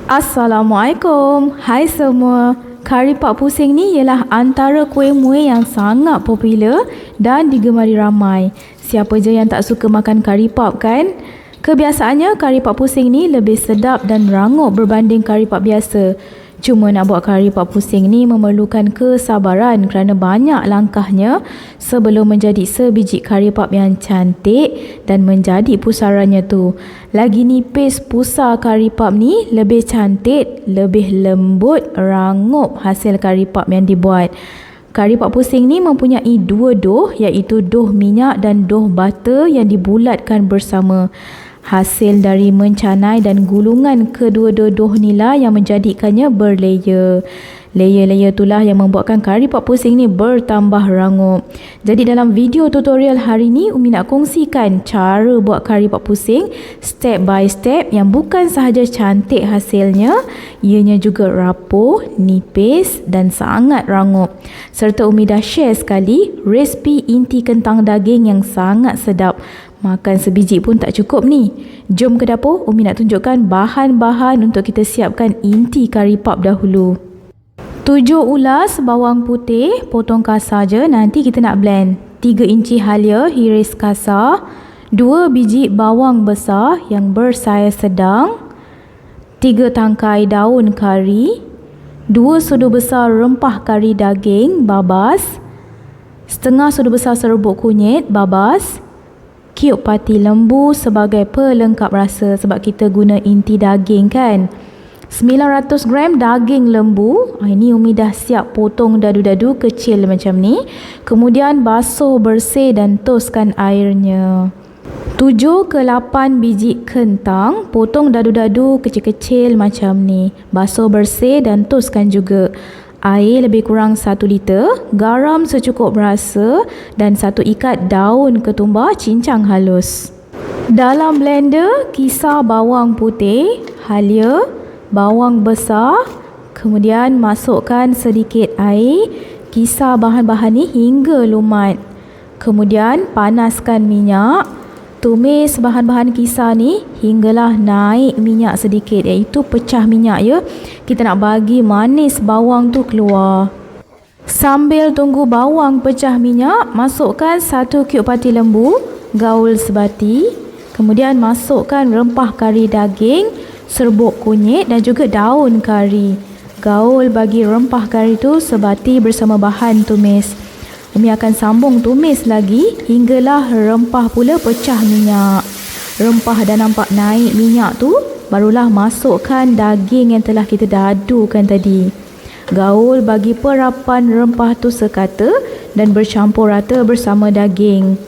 Assalamualaikum. Hai semua. Kari pak pusing ni ialah antara kuih muih yang sangat popular dan digemari ramai. Siapa je yang tak suka makan kari pap kan? Kebiasaannya kari pap pusing ni lebih sedap dan rangup berbanding kari pap biasa. Cuma nak buat kari pap pusing ni memerlukan kesabaran kerana banyak langkahnya sebelum menjadi sebiji kari pap yang cantik dan menjadi pusarannya tu. Lagi nipis pusar kari pap ni, lebih cantik, lebih lembut, rangup hasil kari pap yang dibuat. Kari pap pusing ni mempunyai dua dough, iaitu dough minyak dan dough butter yang dibulatkan bersama. Hasil dari mencanai dan gulungan kedua-dua dough ni lah yang menjadikannya berlayer. Layer-layer itulah yang membuatkan kari pap pusing ni bertambah rangup. Jadi dalam video tutorial hari ni, Umi nak kongsikan cara buat kari pap pusing step by step yang bukan sahaja cantik hasilnya, ianya juga rapuh, nipis dan sangat rangup. Serta Umi dah share sekali resipi inti kentang daging yang sangat sedap. Makan sebiji pun tak cukup ni. Jom ke dapur, Umi nak tunjukkan bahan-bahan untuk kita siapkan inti kari pap dahulu. 7 ulas bawang putih, potong kasar je, nanti kita nak blend. 3 inci halia, iris kasar. 2 biji bawang besar yang bersaiz sedang. 3 tangkai daun kari. 2 sudu besar rempah kari daging, babas. Setengah sudu besar serbuk kunyit, babas. Kiub pati lembu sebagai pelengkap rasa sebab kita guna inti daging kan. 900 gram daging lembu. Ini Umi dah siap potong dadu-dadu kecil macam ni. Kemudian basuh bersih dan toskan airnya. 7 ke 8 biji kentang, potong dadu-dadu kecil-kecil macam ni. Basuh bersih dan toskan juga. Air lebih kurang 1 liter, garam secukup rasa dan 1 ikat daun ketumbar cincang halus. Dalam blender, kisar bawang putih, halia, bawang besar, kemudian masukkan sedikit air, kisar bahan-bahan ni hingga lumat. Kemudian panaskan minyak, tumis bahan-bahan kisar ni hinggalah naik minyak sedikit, iaitu pecah minyak ya. Kita nak bagi manis bawang tu keluar. Sambil tunggu bawang pecah minyak, masukkan 1 kiub pati lembu, gaul sebati. Kemudian masukkan rempah kari daging, serbuk kunyit dan juga daun kari. Gaul bagi rempah kari tu sebati bersama bahan tumis. Umi akan sambung tumis lagi hinggalah rempah pula pecah minyak. Rempah dah nampak naik minyak tu, barulah masukkan daging yang telah kita dadukan tadi. Gaul bagi perapan rempah tu sekata dan bercampur rata bersama daging.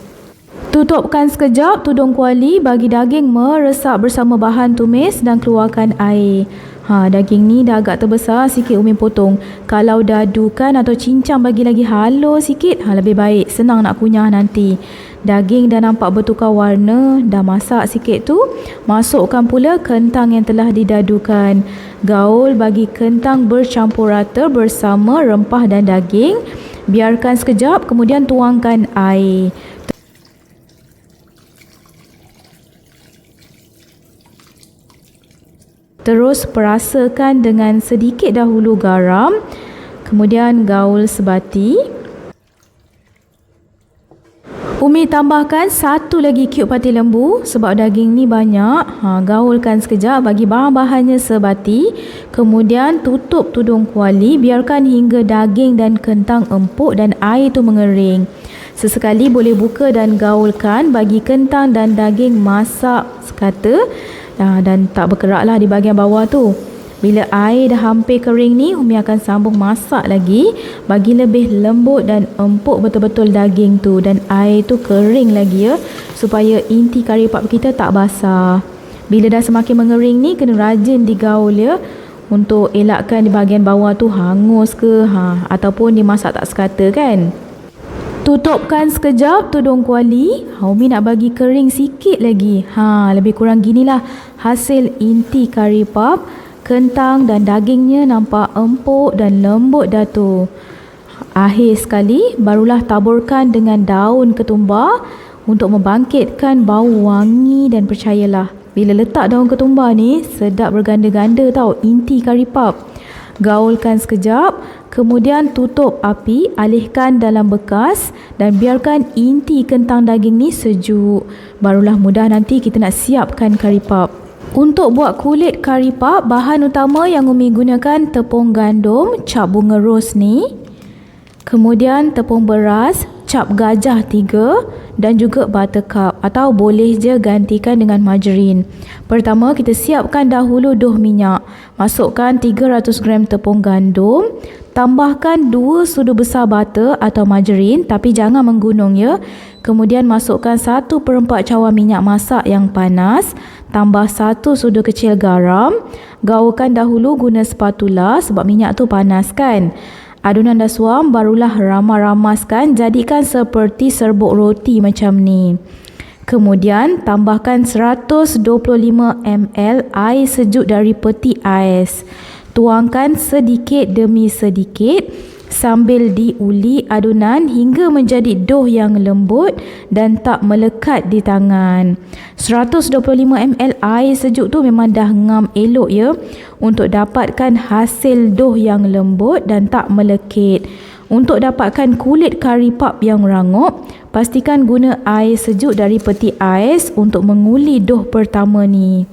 Tutupkan sekejap tudung kuali bagi daging meresap bersama bahan tumis dan keluarkan air. Daging ni dah agak terbesar sikit Umi potong. Kalau dadukan atau cincang bagi lagi halus sikit, lebih baik. Senang nak kunyah nanti. Daging dah nampak bertukar warna, dah masak sikit tu. Masukkan pula kentang yang telah didadukan. Gaul bagi kentang bercampur rata bersama rempah dan daging. Biarkan sekejap, kemudian tuangkan air. Terus perasakan dengan sedikit dahulu garam, kemudian gaul sebati. Umi tambahkan 1 lagi kiub pati lembu sebab daging ni banyak. Gaulkan sekejap bagi bahan-bahannya sebati. Kemudian tutup tudung kuali, biarkan hingga daging dan kentang empuk dan air tu mengering. Sesekali boleh buka dan gaulkan bagi kentang dan daging masak sekata. Dan tak bergeraklah di bahagian bawah tu. Bila air dah hampir kering ni, Umi akan sambung masak lagi bagi lebih lembut dan empuk betul-betul daging tu dan air tu kering lagi ya, supaya inti kari pap kita tak basah. Bila dah semakin mengering ni, kena rajin digaul ya, untuk elakkan di bahagian bawah tu hangus ke ataupun dimasak tak sekata kan. Tutupkan sekejap tudung kuali. Umi nak bagi kering sikit lagi. Lebih kurang ginilah hasil inti kari pap. Kentang dan dagingnya nampak empuk dan lembut dah tu. Akhir sekali barulah taburkan dengan daun ketumbar untuk membangkitkan bau wangi dan percayalah Bila letak daun ketumbar ni, sedap berganda-ganda tau inti kari pup. Gaulkan sekejap, kemudian tutup api, alihkan dalam bekas dan biarkan inti kentang daging ni sejuk. Barulah mudah nanti kita nak siapkan kari pup. Untuk buat kulit kari pup, bahan utama yang Umi gunakan tepung gandum, cap bunga ros ni. Kemudian tepung beras, cap gajah 3 dan juga buttercup atau boleh je gantikan dengan margarin. Pertama, kita siapkan dahulu doh minyak. Masukkan 300 gram tepung gandum, tambahkan 2 sudu besar butter atau margarin tapi jangan menggunung ya. Kemudian masukkan 1/4 cawan minyak masak yang panas, tambah 1 sudu kecil garam. Gaulkan dahulu guna spatula sebab minyak tu panas kan. Adunan dah suam, barulah ramas-ramaskan, jadikan seperti serbuk roti macam ni. Kemudian tambahkan 125 ml air sejuk dari peti ais. Tuangkan sedikit demi sedikit sambil diuli adunan hingga menjadi doh yang lembut dan tak melekat di tangan. 125 ml air sejuk tu memang dah ngam elok ya, untuk dapatkan hasil doh yang lembut dan tak melekit. Untuk dapatkan kulit kari pup yang rangup, pastikan guna air sejuk dari peti ais untuk menguli doh pertama ni.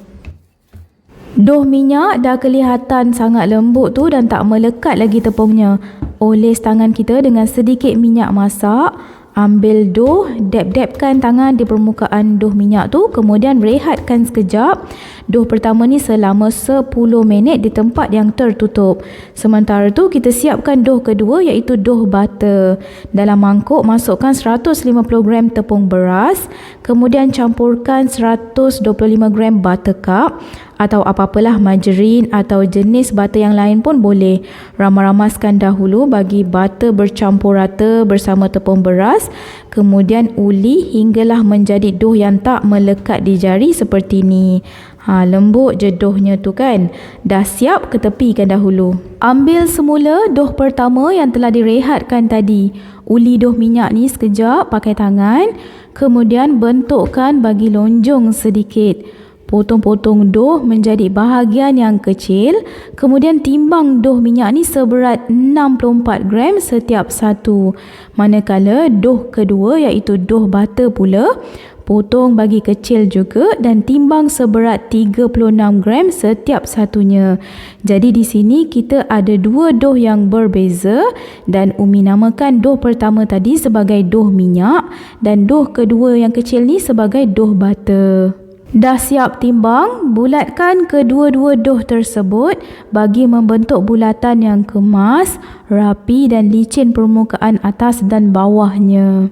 Doh minyak dah kelihatan sangat lembut tu dan tak melekat lagi tepungnya. Oles tangan kita dengan sedikit minyak masak. Ambil doh, dab-dabkan tangan di permukaan doh minyak tu, kemudian rehatkan sekejap. Doh pertama ni selama 10 minit di tempat yang tertutup. Sementara tu kita siapkan doh kedua iaitu doh butter. Dalam mangkuk masukkan 150 gram tepung beras, kemudian campurkan 125 gram buttercup atau apa-apalah margarin atau jenis butter yang lain pun boleh. Ramas-ramaskan dahulu bagi butter bercampur rata bersama tepung beras, kemudian uli hinggalah menjadi doh yang tak melekat di jari seperti ni. Lembut je dohnya tu kan. Dah siap, ketepikan dahulu. Ambil semula doh pertama yang telah direhatkan tadi. Uli doh minyak ni sekejap pakai tangan, kemudian bentukkan bagi lonjong sedikit. Potong-potong doh menjadi bahagian yang kecil, kemudian timbang doh minyak ni seberat 64 gram setiap satu. Manakala doh kedua iaitu doh butter pula, potong bagi kecil juga dan timbang seberat 36 gram setiap satunya. Jadi di sini kita ada dua doh yang berbeza dan Umi namakan doh pertama tadi sebagai doh minyak dan doh kedua yang kecil ni sebagai doh butter. Dah siap timbang, bulatkan kedua-dua doh tersebut bagi membentuk bulatan yang kemas, rapi dan licin permukaan atas dan bawahnya.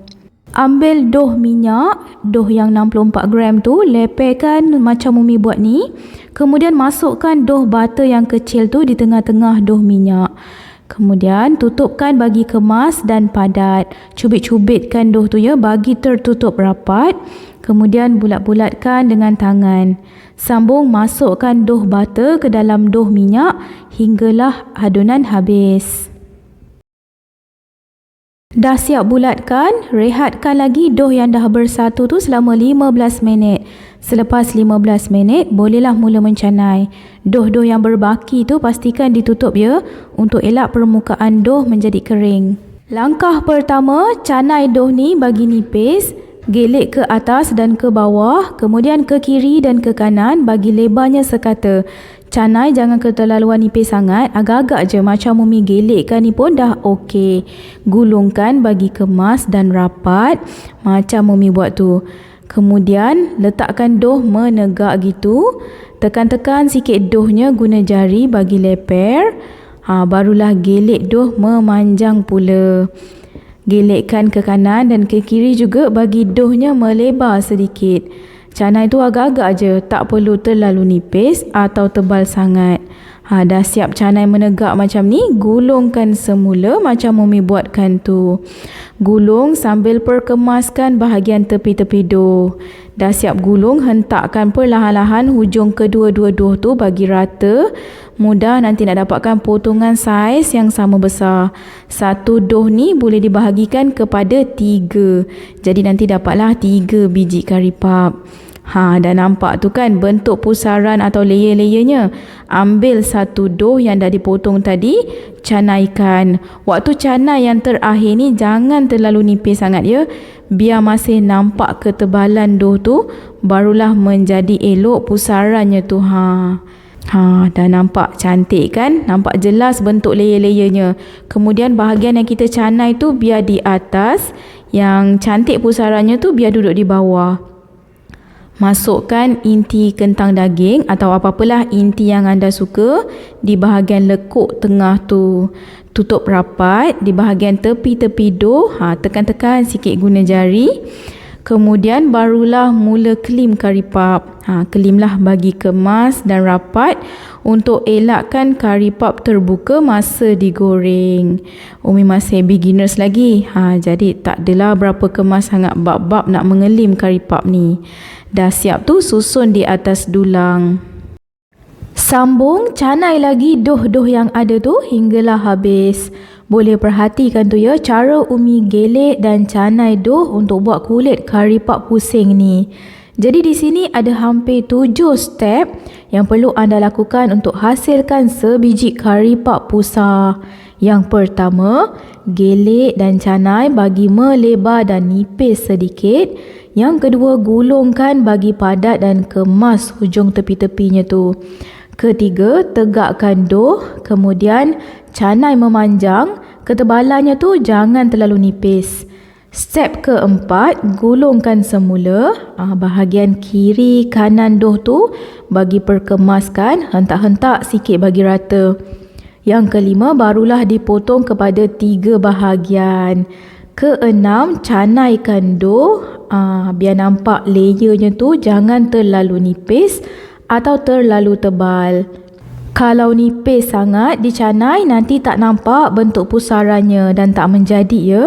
Ambil doh minyak, doh yang 64 gram tu, lepaskan macam Umi buat ni. Kemudian masukkan doh butter yang kecil tu di tengah-tengah doh minyak. Kemudian tutupkan bagi kemas dan padat. Cubit-cubitkan doh tu ya bagi tertutup rapat. Kemudian bulat-bulatkan dengan tangan. Sambung masukkan doh butter ke dalam doh minyak hinggalah adunan habis. Dah siap bulatkan, rehatkan lagi doh yang dah bersatu tu selama 15 minit. Selepas 15 minit, bolehlah mula mencanai. Doh-doh yang berbaki tu pastikan ditutup ya, untuk elak permukaan doh menjadi kering. Langkah pertama, canai doh ni bagi nipis. Gelik ke atas dan ke bawah, kemudian ke kiri dan ke kanan bagi lebarnya sekata. Canai jangan keterlaluan nipis sangat, agak-agak je macam Umi gelikkan ni pun dah okey. Gulungkan bagi kemas dan rapat macam Umi buat tu. Kemudian letakkan doh menegak gitu. Tekan-tekan sikit dohnya guna jari bagi leper. Barulah gelik doh memanjang pula. Gelikkan ke kanan dan ke kiri juga bagi dohnya melebar sedikit. Canai tu agak-agak je, tak perlu terlalu nipis atau tebal sangat. Dah siap canai menegak macam ni, gulungkan semula macam Umi buatkan tu. Gulung sambil perkemaskan bahagian tepi-tepi doh. Dah siap gulung, hentakkan perlahan-lahan hujung kedua-dua doh tu bagi rata. Mudah nanti nak dapatkan potongan saiz yang sama besar. Satu doh ni boleh dibahagikan kepada 3. Jadi nanti dapatlah 3 biji kari pup. Dah nampak tu kan bentuk pusaran atau layer-layernya. Ambil satu dough yang dah dipotong tadi, canaikan. Waktu canai yang terakhir ni jangan terlalu nipis sangat ya. Biar masih nampak ketebalan dough tu, barulah menjadi elok pusarannya tu. Dah nampak cantik kan? Nampak jelas bentuk layer-layernya. Kemudian bahagian yang kita canai tu biar di atas, yang cantik pusarannya tu biar duduk di bawah. Masukkan inti kentang daging atau apa-apalah inti yang anda suka di bahagian lekuk tengah tu. Tutup rapat di bahagian tepi-tepi dough. Tekan-tekan sikit guna jari. Kemudian barulah mula kelim kari puff. Kelimlah bagi kemas dan rapat untuk elakkan kari puff terbuka masa digoreng. Umi masih beginners lagi. Jadi tak adalah berapa kemas sangat bab-bab nak mengelim kari puff ni. Dah siap tu, susun di atas dulang. Sambung canai lagi dough-dough yang ada tu hinggalah habis. Boleh perhatikan tu ya, cara Umi gelik dan canai dough untuk buat kulit kari puff pusing ni. Jadi di sini ada hampir 7 step yang perlu anda lakukan untuk hasilkan sebiji kari puff pusar. Yang pertama, gelik dan canai bagi melebar dan nipis sedikit. Yang kedua, gulungkan bagi padat dan kemas hujung tepi-tepinya tu. Ketiga, tegakkan dough. Kemudian, canai memanjang. Ketebalannya tu jangan terlalu nipis. Step keempat, gulungkan semula. Bahagian kiri kanan dough tu bagi perkemaskan. Hentak-hentak sikit bagi rata. Yang kelima, barulah dipotong kepada 3 bahagian. Keenam, canaikan dough. Biar nampak layernya tu jangan terlalu nipis atau terlalu tebal. Kalau nipis sangat dicanai, nanti tak nampak bentuk pusarannya dan tak menjadi ya.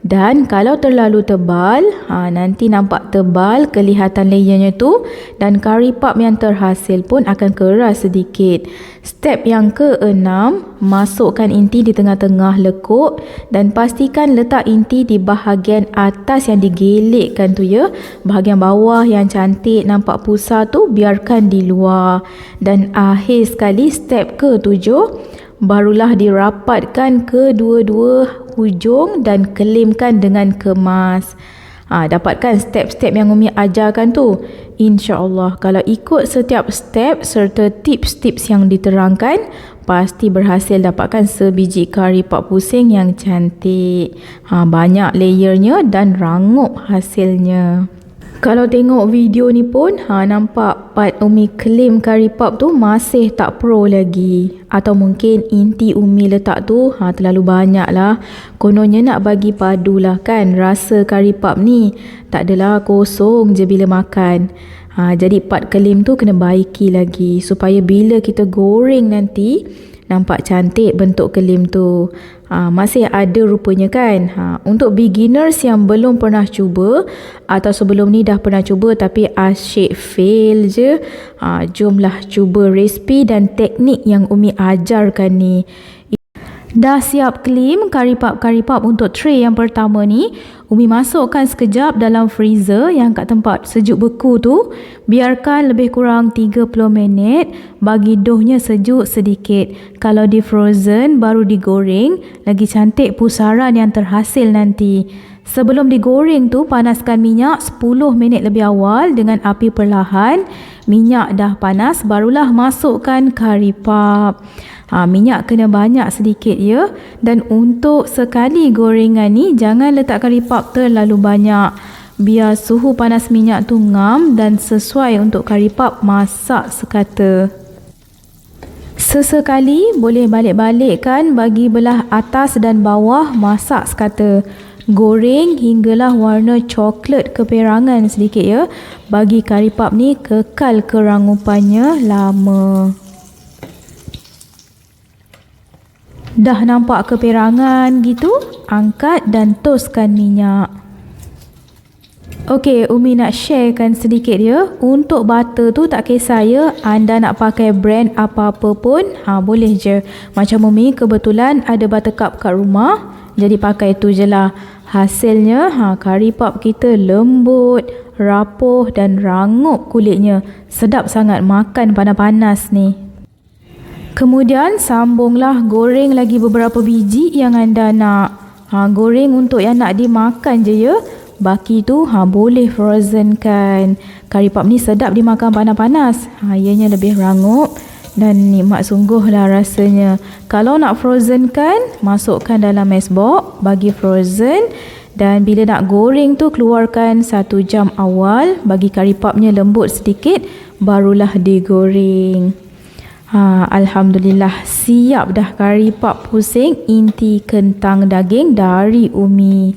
Dan kalau terlalu tebal, nanti nampak tebal kelihatan layernya tu dan kari puff yang terhasil pun akan keras sedikit. Step yang keenam, masukkan inti di tengah-tengah lekuk dan pastikan letak inti di bahagian atas yang digelikkan tu ya. Bahagian bawah yang cantik nampak pusar tu biarkan di luar. Dan akhir sekali step ketujuh, barulah dirapatkan kedua-dua hujung dan kelimkan dengan kemas. Dapatkan step-step yang Umi ajarkan tu. InsyaAllah kalau ikut setiap step serta tips-tips yang diterangkan, pasti berhasil dapatkan sebiji kari puff pusing yang cantik. Banyak layernya dan rangup hasilnya. Kalau tengok video ni pun nampak part Umi kelim kari puff tu masih tak pro lagi. Atau mungkin inti Umi letak tu terlalu banyak lah. Kononnya nak bagi padu lah kan rasa kari puff ni. Tak adalah kosong je bila makan. Jadi part kelim tu kena baiki lagi supaya bila kita goreng nanti nampak cantik bentuk kelim tu. Masih ada rupanya kan. Untuk beginners yang belum pernah cuba atau sebelum ni dah pernah cuba tapi asyik fail je, jomlah cuba resipi dan teknik yang Umi ajarkan ni. Dah siap kelim kari puff untuk tray yang pertama ni. Umi masukkan sekejap dalam freezer yang kat tempat sejuk beku tu. Biarkan lebih kurang 30 minit bagi doughnya sejuk sedikit. Kalau di frozen baru digoreng, lagi cantik pusaran yang terhasil nanti. Sebelum digoreng tu panaskan minyak 10 minit lebih awal dengan api perlahan. Minyak dah panas barulah masukkan kari puff. Minyak kena banyak sedikit ya. Dan untuk sekali gorengan ni jangan letak kari puff terlalu banyak. Biar suhu panas minyak tu ngam dan sesuai untuk kari puff masak sekata. Sesekali boleh balik-balikkan bagi belah atas dan bawah masak sekata. Goreng hinggalah warna coklat keperangan sedikit ya. Bagi kari puff ni kekal kerangupannya lama. Dah nampak keperangan gitu, angkat dan toskan minyak. Okey, Umi nak sharekan sedikit ya. Untuk butter tu tak kisah ya, anda nak pakai brand apa-apa pun, boleh je. Macam Umi kebetulan ada buttercup kat rumah, jadi pakai tu je lah. Hasilnya, kari pap kita lembut, rapuh dan rangup kulitnya. Sedap sangat makan panas-panas ni. Kemudian sambunglah goreng lagi beberapa biji yang anda nak. Goreng untuk yang nak dimakan je ya. Baki tu boleh frozen kan. Kari pap ni sedap dimakan panas-panas. Ianya lebih rangup dan nikmat sungguh lah rasanya. Kalau nak frozen kan, masukkan dalam ice box, bagi frozen. Dan bila nak goreng tu, keluarkan 1 jam awal, bagi kari papnya lembut sedikit, barulah digoreng. Alhamdulillah, siap dah kari pap pusing inti kentang daging dari Umi.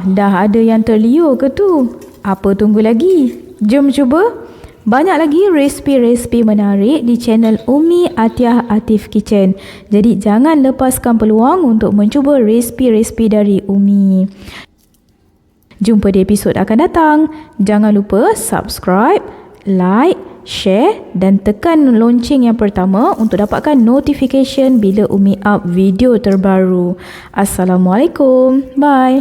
Dah ada yang terliur ke tu? Apa tunggu lagi? Jom cuba. Banyak lagi resipi-resipi menarik di channel Umi Atiyah Atif Kitchen. Jadi jangan lepaskan peluang untuk mencuba resipi-resipi dari Umi. Jumpa di episod akan datang. Jangan lupa subscribe, like, share dan tekan lonceng yang pertama untuk dapatkan notification bila Umi up video terbaru. Assalamualaikum. Bye.